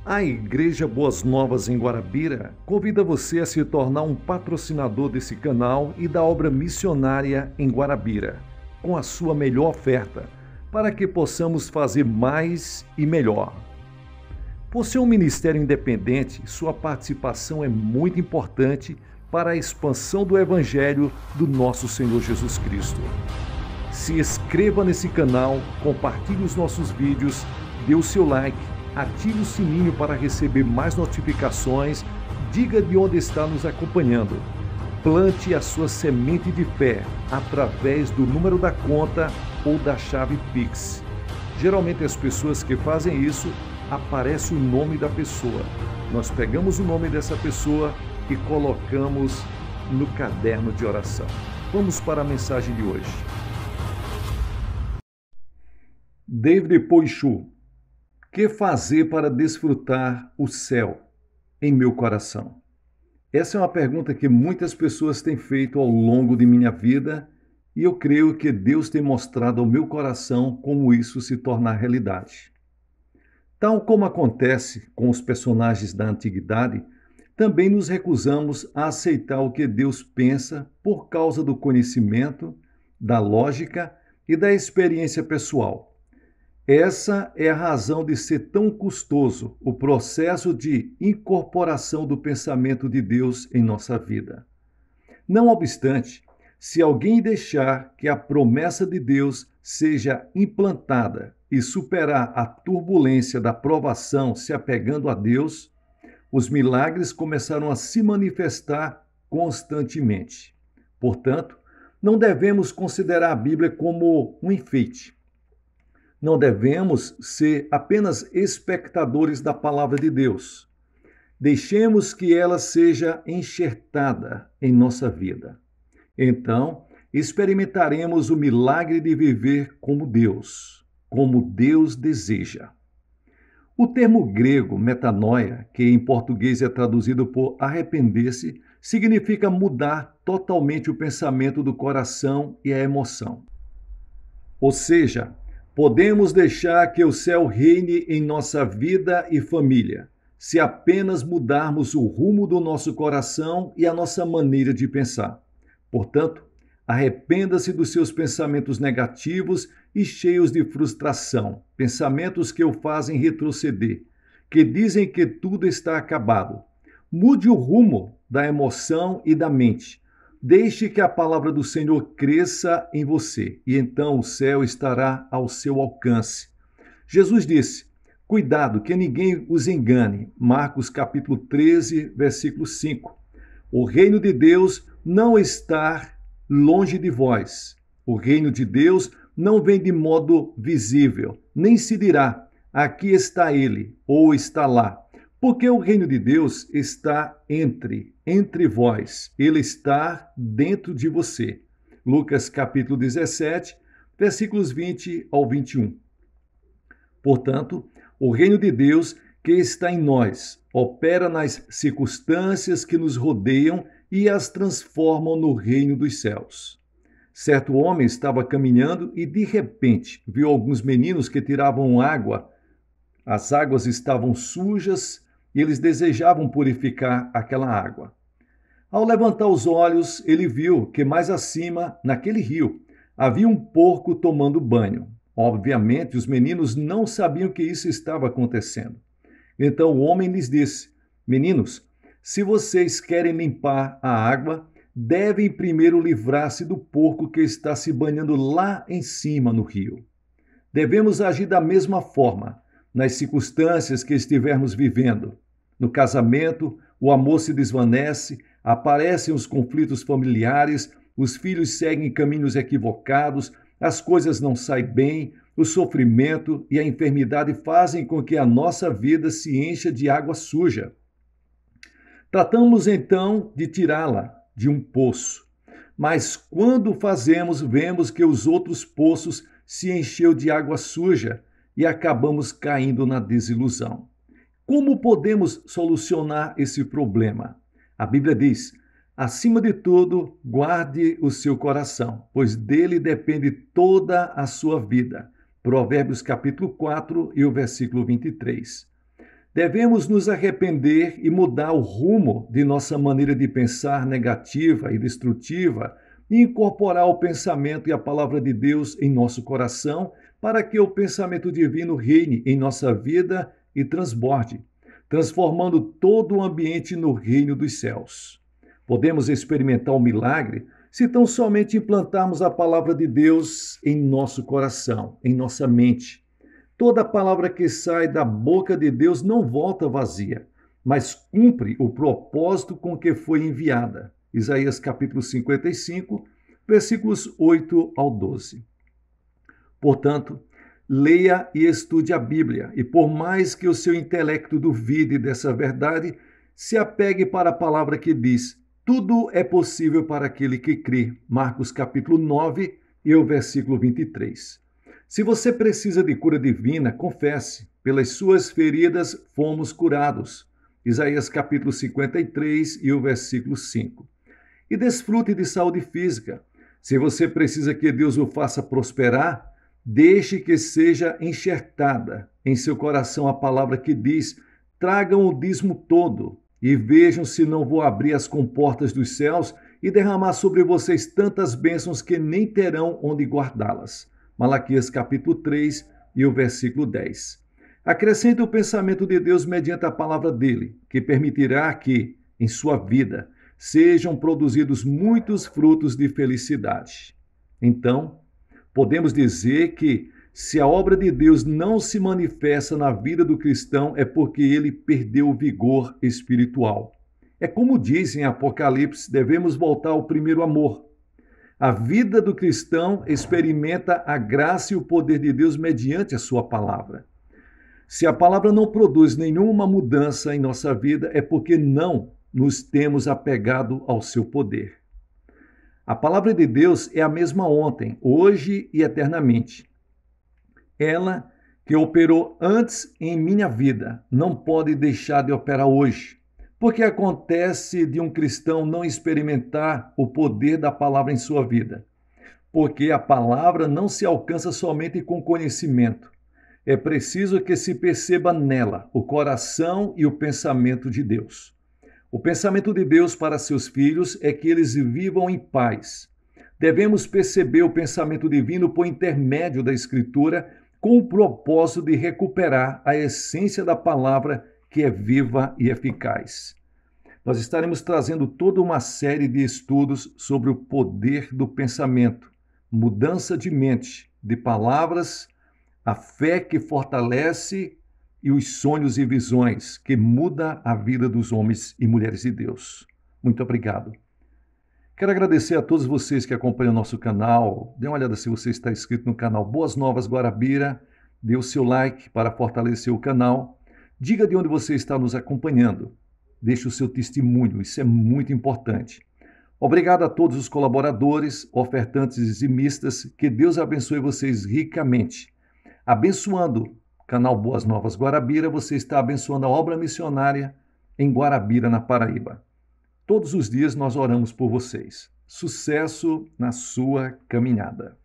A Igreja Boas Novas em Guarabira convida você a se tornar um patrocinador desse canal e da obra missionária em Guarabira, com a sua melhor oferta, para que possamos fazer mais e melhor. Por ser um ministério independente, sua participação é muito importante para a expansão do Evangelho do nosso Senhor Jesus Cristo. Se inscreva nesse canal, compartilhe os nossos vídeos, dê o seu like, ative o sininho para receber mais notificações, diga de onde está nos acompanhando. Plante a sua semente de fé através do número da conta ou da chave Pix. Geralmente as pessoas que fazem isso, aparece o nome da pessoa. Nós pegamos o nome dessa pessoa e colocamos no caderno de oração. Vamos para a mensagem de hoje. David Poichou: que fazer para desfrutar o céu em meu coração? Essa é uma pergunta que muitas pessoas têm feito ao longo de minha vida e eu creio que Deus tem mostrado ao meu coração como isso se torna realidade. Tal como acontece com os personagens da antiguidade, também nos recusamos a aceitar o que Deus pensa por causa do conhecimento, da lógica e da experiência pessoal. Essa é a razão de ser tão custoso o processo de incorporação do pensamento de Deus em nossa vida. Não obstante, se alguém deixar que a promessa de Deus seja implantada e superar a turbulência da provação se apegando a Deus, os milagres começaram a se manifestar constantemente. Portanto, não devemos considerar a Bíblia como um enfeite. Não devemos ser apenas espectadores da palavra de Deus. Deixemos que ela seja enxertada em nossa vida. Então, experimentaremos o milagre de viver como Deus deseja. O termo grego metanoia, que em português é traduzido por arrepender-se, significa mudar totalmente o pensamento do coração e a emoção. Ou seja, podemos deixar que o céu reine em nossa vida e família, se apenas mudarmos o rumo do nosso coração e a nossa maneira de pensar. Portanto, arrependa-se dos seus pensamentos negativos e cheios de frustração, pensamentos que o fazem retroceder, que dizem que tudo está acabado. Mude o rumo da emoção e da mente. Deixe que a palavra do Senhor cresça em você, e então o céu estará ao seu alcance. Jesus disse: cuidado, que ninguém os engane. Marcos capítulo 13, versículo 5. O reino de Deus não está longe de vós. O reino de Deus não vem de modo visível, nem se dirá, aqui está ele, ou está lá. Porque o reino de Deus está entre vós, ele está dentro de você. Lucas capítulo 17, versículos 20 ao 21. Portanto, o reino de Deus que está em nós opera nas circunstâncias que nos rodeiam e as transformam no reino dos céus. Certo homem estava caminhando e, de repente, viu alguns meninos que tiravam água. As águas estavam sujas e eles desejavam purificar aquela água. Ao levantar os olhos, ele viu que mais acima, naquele rio, havia um porco tomando banho. Obviamente, os meninos não sabiam que isso estava acontecendo. Então o homem lhes disse: meninos, se vocês querem limpar a água, devem primeiro livrar-se do porco que está se banhando lá em cima no rio. Devemos agir da mesma forma nas circunstâncias que estivermos vivendo. No casamento, o amor se desvanece, aparecem os conflitos familiares, os filhos seguem caminhos equivocados, as coisas não saem bem, o sofrimento e a enfermidade fazem com que a nossa vida se encha de água suja. Tratamos então de tirá-la de um poço, mas quando fazemos, vemos que os outros poços se encheu de água suja e acabamos caindo na desilusão. Como podemos solucionar esse problema? A Bíblia diz: acima de tudo, guarde o seu coração, pois dele depende toda a sua vida. Provérbios capítulo 4 e o versículo 23. Devemos nos arrepender e mudar o rumo de nossa maneira de pensar negativa e destrutiva e incorporar o pensamento e a palavra de Deus em nosso coração para que o pensamento divino reine em nossa vida e transborde, transformando todo o ambiente no reino dos céus. Podemos experimentar o milagre se tão somente implantarmos a palavra de Deus em nosso coração, em nossa mente. Toda palavra que sai da boca de Deus não volta vazia, mas cumpre o propósito com que foi enviada. Isaías capítulo 55, versículos 8 ao 12. Portanto, leia e estude a Bíblia, e por mais que o seu intelecto duvide dessa verdade, se apegue para a palavra que diz: tudo é possível para aquele que crê. Marcos capítulo 9 e o versículo 23. Se você precisa de cura divina, confesse: pelas suas feridas fomos curados. Isaías capítulo 53 e o versículo 5. E desfrute de saúde física. Se você precisa que Deus o faça prosperar, deixe que seja enxertada em seu coração a palavra que diz: tragam o dízimo todo e vejam se não vou abrir as comportas dos céus e derramar sobre vocês tantas bênçãos que nem terão onde guardá-las. Malaquias capítulo 3 e o versículo 10. Acrescente o pensamento de Deus mediante a palavra dele, que permitirá que, em sua vida, sejam produzidos muitos frutos de felicidade. Então, podemos dizer que, se a obra de Deus não se manifesta na vida do cristão, é porque ele perdeu o vigor espiritual. É como diz em Apocalipse, devemos voltar ao primeiro amor. A vida do cristão experimenta a graça e o poder de Deus mediante a sua palavra. Se a palavra não produz nenhuma mudança em nossa vida, é porque não nos temos apegado ao seu poder. A palavra de Deus é a mesma ontem, hoje e eternamente. Ela que operou antes em minha vida não pode deixar de operar hoje. Porque acontece de um cristão não experimentar o poder da palavra em sua vida? Porque a palavra não se alcança somente com conhecimento. É preciso que se perceba nela o coração e o pensamento de Deus. O pensamento de Deus para seus filhos é que eles vivam em paz. Devemos perceber o pensamento divino por intermédio da Escritura, com o propósito de recuperar a essência da palavra que é viva e eficaz. Nós estaremos trazendo toda uma série de estudos sobre o poder do pensamento, mudança de mente, de palavras, a fé que fortalece e os sonhos e visões que muda a vida dos homens e mulheres de Deus. Muito obrigado. Quero agradecer a todos vocês que acompanham o nosso canal. Dê uma olhada se você está inscrito no canal Boas Novas Guarabira. Dê o seu like para fortalecer o canal. Diga de onde você está nos acompanhando. Deixe o seu testemunho, isso é muito importante. Obrigado a todos os colaboradores, ofertantes e dizimistas. Que Deus abençoe vocês ricamente. Abençoando o canal Boas Novas Guarabira, você está abençoando a obra missionária em Guarabira, na Paraíba. Todos os dias nós oramos por vocês. Sucesso na sua caminhada.